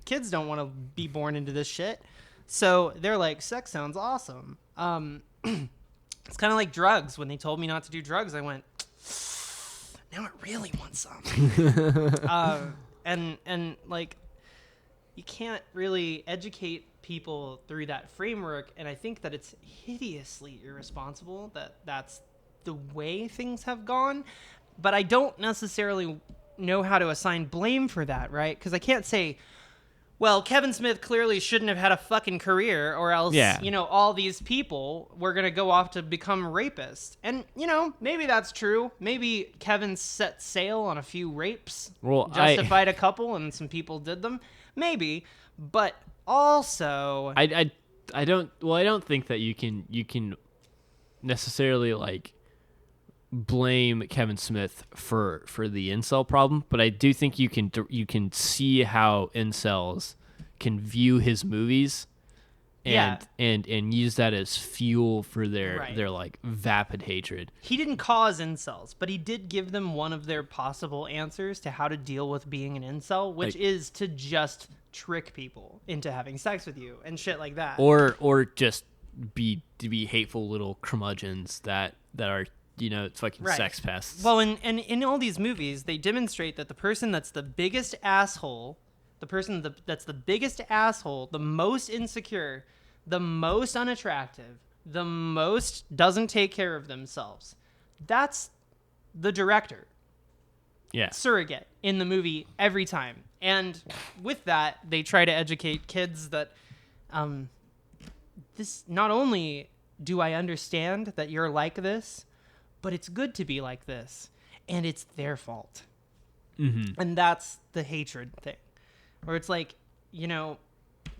Kids don't want to be born into this shit. So they're like, sex sounds awesome. It's kind of like drugs. When they told me not to do drugs, I went, now I really want some. And like, you can't really educate people through that framework. And I think that it's hideously irresponsible that that's the way things have gone. But I don't necessarily know how to assign blame for that, right? Because I can't say, well, Kevin Smith clearly shouldn't have had a fucking career, or else, all these people were going to go off to become rapists. And, maybe that's true. Maybe Kevin set sail on a few rapes, justified a couple, and some people did them. Maybe. But also... I don't think that you can necessarily, like, blame Kevin Smith for the incel problem, but I do think you can see how incels can view his movies and use that as fuel for their like vapid hatred. He didn't cause incels, but he did give them one of their possible answers to how to deal with being an incel, which is to just trick people into having sex with you and shit like that, or just be hateful little curmudgeons that are fucking sex pests. Well, and in all these movies, they demonstrate that the person that's the biggest asshole, that's the biggest asshole, the most insecure, the most unattractive, the most doesn't take care of themselves, that's the director. Yeah. Surrogate in the movie every time. And with that, they try to educate kids that this, not only do I understand that you're like this, but it's good to be like this, and it's their fault. Mm-hmm. And that's the hatred thing, where it's like,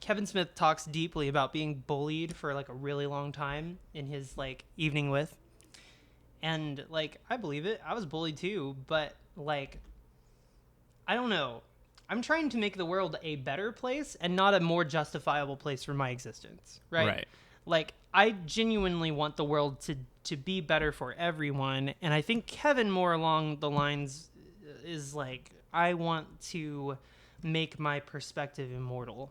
Kevin Smith talks deeply about being bullied for like a really long time in his like Evening With, and like I believe it. I was bullied too, but like I don't know. I'm trying to make the world a better place and not a more justifiable place for my existence, right? Right. Like, I genuinely want the world to be better for everyone. And I think Kevin more along the lines is like, I want to make my perspective immortal.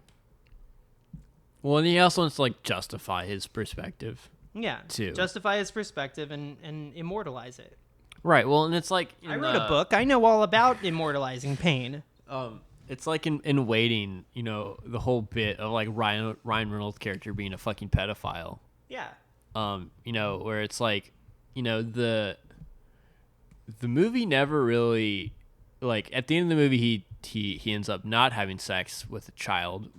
Well, and he also wants to, like, justify his perspective. Yeah. Too. Justify his perspective and immortalize it. Right. Well, and it's like... I wrote a book. I know all about immortalizing pain. It's like in Waiting, the whole bit of like Ryan Reynolds' character being a fucking pedophile. Yeah. Where it's like, the movie never really, like, at the end of the movie he ends up not having sex with a child,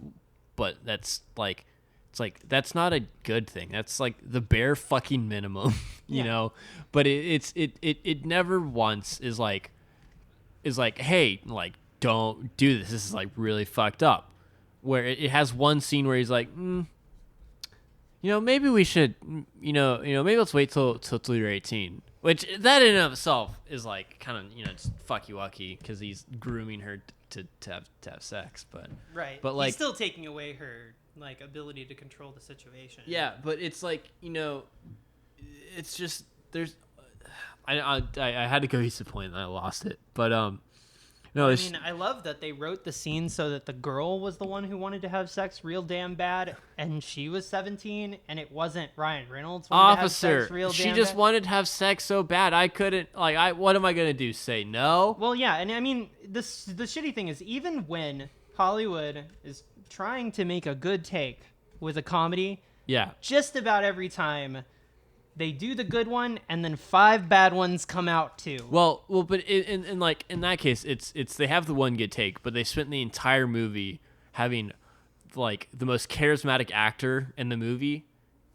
but that's like, it's like, that's not a good thing. That's like the bare fucking minimum, you know. But it never once is like, hey, like, don't do this. This is like really fucked up. Where it has one scene where he's like, maybe we should, maybe let's wait till you're 18. Which that in and of itself is like kind of, just fucky-wucky because he's grooming her to have sex. But right. But like, he's still taking away her like ability to control the situation. Yeah, but it's like, it's just there's, I had to go use the point and I lost it. But no, I mean, I love that they wrote the scene so that the girl was the one who wanted to have sex real damn bad, and she was 17, and it wasn't Ryan Reynolds wanted to have sex real damn she just bad. wanted to have sex so bad. I couldn't, like, what am I going to do, say no? Well, yeah, and I mean, the shitty thing is, even when Hollywood is trying to make a good take with a comedy, just about every time they do the good one, and then 5 bad ones come out too. Well, but in that case, it's they have the one good take, but they spent the entire movie having like the most charismatic actor in the movie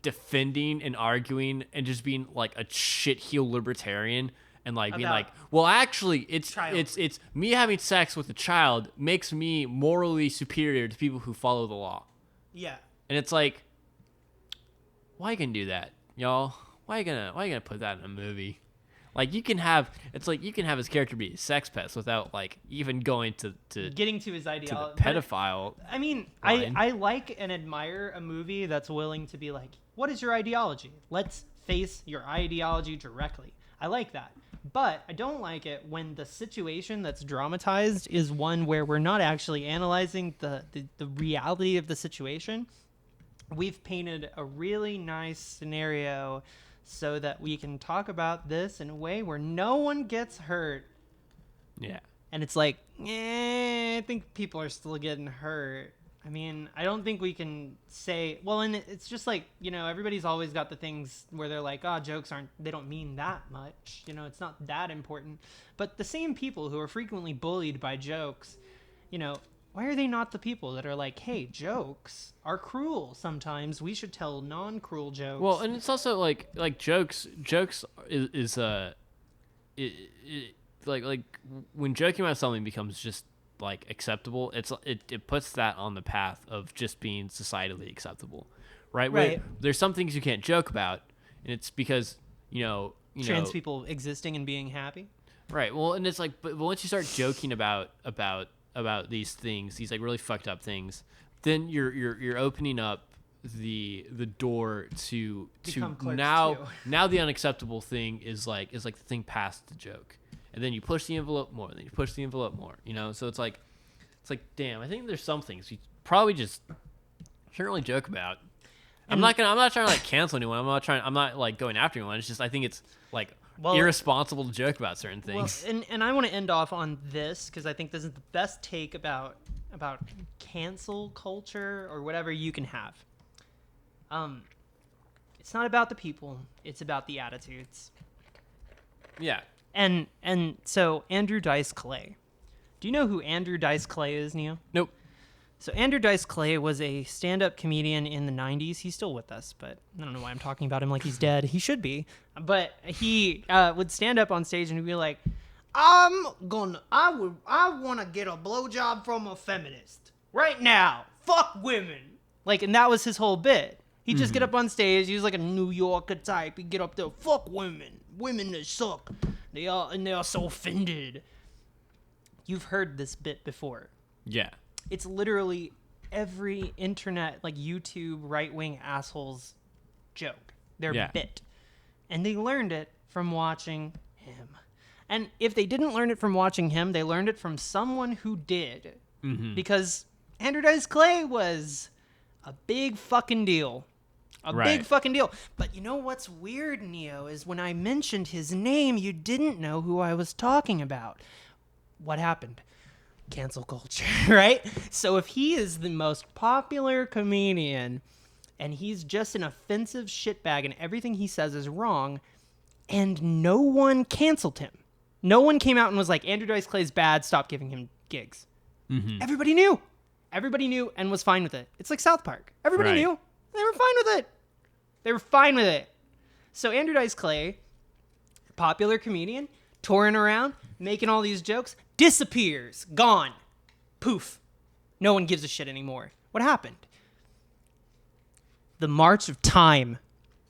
defending and arguing and just being like a shitheel libertarian and like being like, well, actually, it's me having sex with a child makes me morally superior to people who follow the law. Yeah, and it's like, why you gonna do that, y'all? Why are you gonna put that in a movie? Like, you can have his character be a sex pest without like even going to getting to his ideology, to the pedophile. I mean, I like and admire a movie that's willing to be like, what is your ideology? Let's face your ideology directly. I like that. But I don't like it when the situation that's dramatized is one where we're not actually analyzing the reality of the situation. We've painted a really nice scenario so that we can talk about this in a way where no one gets hurt. Yeah. And it's like, I think people are still getting hurt. I mean, I don't think we can say, well, and it's just like, everybody's always got the things where they're like, oh, jokes they don't mean that much. It's not that important. But the same people who are frequently bullied by jokes, why are they not the people that are like, hey, jokes are cruel sometimes. We should tell non-cruel jokes. Well, and it's also like jokes is like when joking about something becomes just like acceptable, it puts that on the path of just being societally acceptable, right? Right. There's some things you can't joke about, and it's because trans people existing and being happy. Right. Well, and it's like, but once you start joking about these things, these like really fucked up things, then you're opening up the door to now the unacceptable thing is like the thing past the joke. And then you push the envelope more, and then you push the envelope more, So it's like, damn, I think there's some things you probably just shouldn't really joke about. I'm not trying to like cancel anyone. I'm not like going after anyone. It's just, I think it's like irresponsible to joke about certain things. Well, and I want to end off on this because I think this is the best take about cancel culture or whatever you can have. It's not about the people. It's about the attitudes. Yeah. And so Andrew Dice Clay. Do you know who Andrew Dice Clay is, Neo? Nope. So Andrew Dice Clay was a stand-up comedian in the 90s. He's still with us, but I don't know why I'm talking about him like he's dead. He should be. But he would stand up on stage and he'd be like, I want to get a blowjob from a feminist right now. Fuck women. Like, and that was his whole bit. He'd just get up on stage. He was like a New Yorker type. He'd get up there, fuck women. Women, they suck. They are so offended. You've heard this bit before. Yeah. It's literally every internet, like YouTube, right-wing asshole's joke. Their bit. And they learned it from watching him. And if they didn't learn it from watching him, they learned it from someone who did. Mm-hmm. Because Andrew Dice Clay was a big fucking deal. Big fucking deal. But you know what's weird, Neo, is when I mentioned his name, you didn't know who I was talking about. What happened? Cancel culture, right? So if he is the most popular comedian and he's just an offensive shitbag and everything he says is wrong, and no one canceled him. No one came out and was like, Andrew Dice Clay's bad, stop giving him gigs. Mm-hmm. Everybody knew. Everybody knew and was fine with it. It's like South Park. Everybody knew. They were fine with it. They were fine with it. So Andrew Dice Clay, popular comedian, touring around, making all these jokes, disappears, gone, poof. No one gives a shit anymore. What happened? The march of time.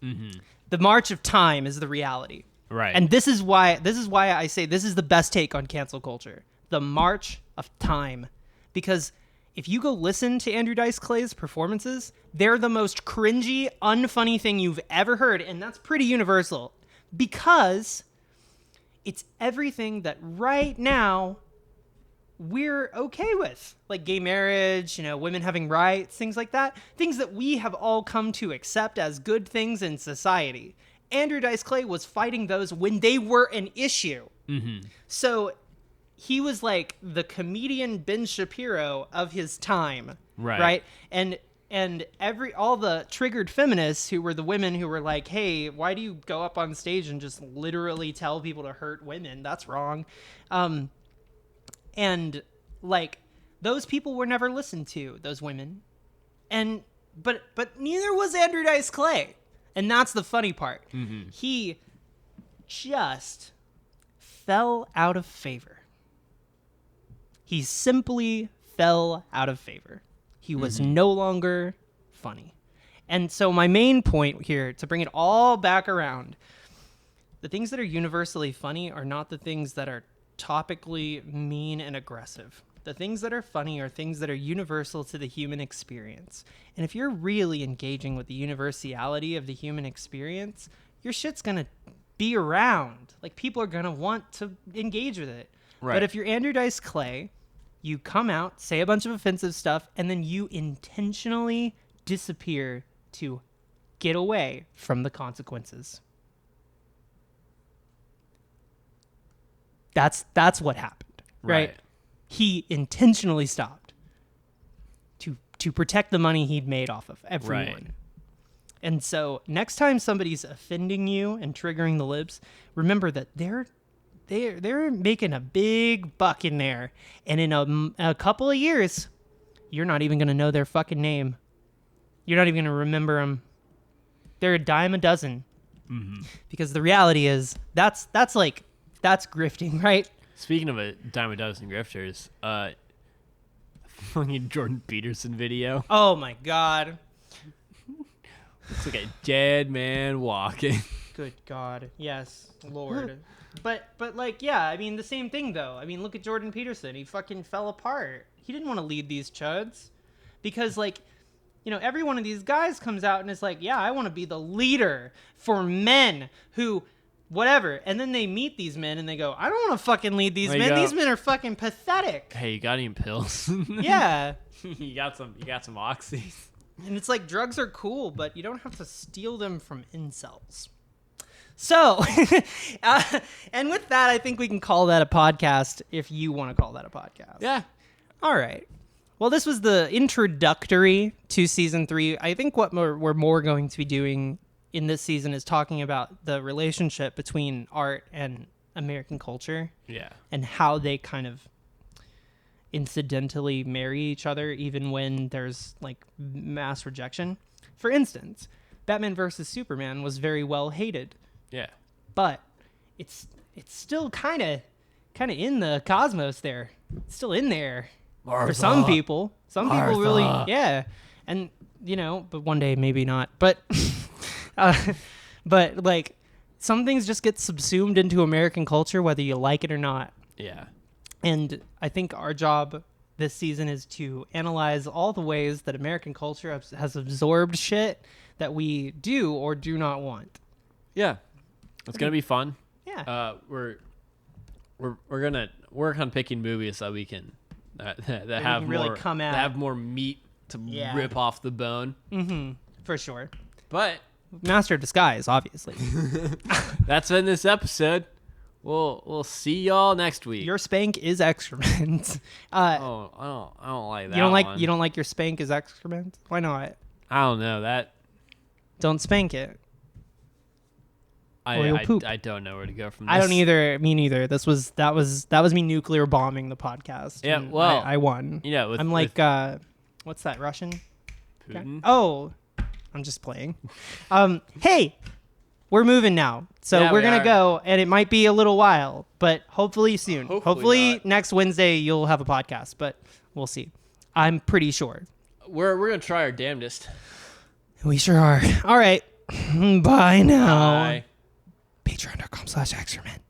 Mm-hmm. The march of time is the reality. Right. And this is why I say this is the best take on cancel culture. The march of time. Because if you go listen to Andrew Dice Clay's performances, they're the most cringy, unfunny thing you've ever heard, and that's pretty universal. Because it's everything that right now we're okay with. Like gay marriage, women having rights, things like that. Things that we have all come to accept as good things in society. Andrew Dice Clay was fighting those when they were an issue. Mm-hmm. So he was like the comedian Ben Shapiro of his time. Right? And all the triggered feminists who were the women who were like, hey, why do you go up on stage and just literally tell people to hurt women? That's wrong. And like those people were never listened to, those women. But neither was Andrew Dice Clay. And that's the funny part. Mm-hmm. He just fell out of favor. He simply fell out of favor. He was no longer funny. And so my main point here, to bring it all back around, the things that are universally funny are not the things that are topically mean and aggressive. The things that are funny are things that are universal to the human experience. And if you're really engaging with the universality of the human experience, your shit's going to be around. Like, people are going to want to engage with it. Right. But if you're Andrew Dice Clay, you come out, say a bunch of offensive stuff, and then you intentionally disappear to get away from the consequences. That's what happened, right? He intentionally stopped to to protect the money he'd made off of everyone. Right. And so next time somebody's offending you and triggering the libs, remember that they're making a big buck in there. And in a couple of years, you're not even going to know their fucking name. You're not even going to remember them. They're a dime a dozen. Mm-hmm. Because the reality is that's grifting, right? Speaking of a dime a dozen grifters, fucking Jordan Peterson video. Oh my God. It's like a dead man walking. Good God. Yes, Lord. But like, yeah, I mean, the same thing, though. I mean, look at Jordan Peterson. He fucking fell apart. He didn't want to lead these chuds. Because, like, you know, every one of these guys comes out and is like, yeah, I want to be the leader for men who, whatever. And then they meet these men and they go, I don't want to fucking lead these men. These men are fucking pathetic. Hey, you got any pills? Yeah. You got some oxys. And it's like, drugs are cool, but you don't have to steal them from incels. So, and with that, I think we can call that a podcast if you want to call that a podcast. Yeah. All right. Well, this was the introductory to season 3. I think what we're more going to be doing in this season is talking about the relationship between art and American culture. Yeah. And how they kind of incidentally marry each other even when there's like mass rejection. For instance, Batman versus Superman was very well hated. Yeah. But it's still kind of in the cosmos there. It's still in there. Martha. For some people. Some Martha. people really, yeah. And, you know, but one day maybe not. But but like some things just get subsumed into American culture whether you like it or not. Yeah. And I think our job this season is to analyze all the ways that American culture has absorbed shit that we do or do not want. Yeah. It's going to be fun. Yeah. We're going to work on picking movies that we can that have can really more come at. that have more meat to rip off the bone. Mm-hmm. For sure. But Master of Disguise, obviously. that's been this episode. We'll see y'all next week. Your spank is excrement. I don't like that. You don't like your spank is excrement? Why not? I don't know that. Don't spank it. I don't know where to go from this. I don't either. Me neither. That was me nuclear bombing the podcast. Yeah, well, I won. Yeah, I'm like, what's that Russian? Putin. Oh, I'm just playing. Hey, we're moving now, so Yeah, we're we gonna are. go, and it might be a little while, but hopefully soon. Hopefully not. Next Wednesday you'll have a podcast, but we'll see. I'm pretty sure. We're gonna try our damnedest. We sure are. All right. Bye now. Bye. Patreon.com/excrement.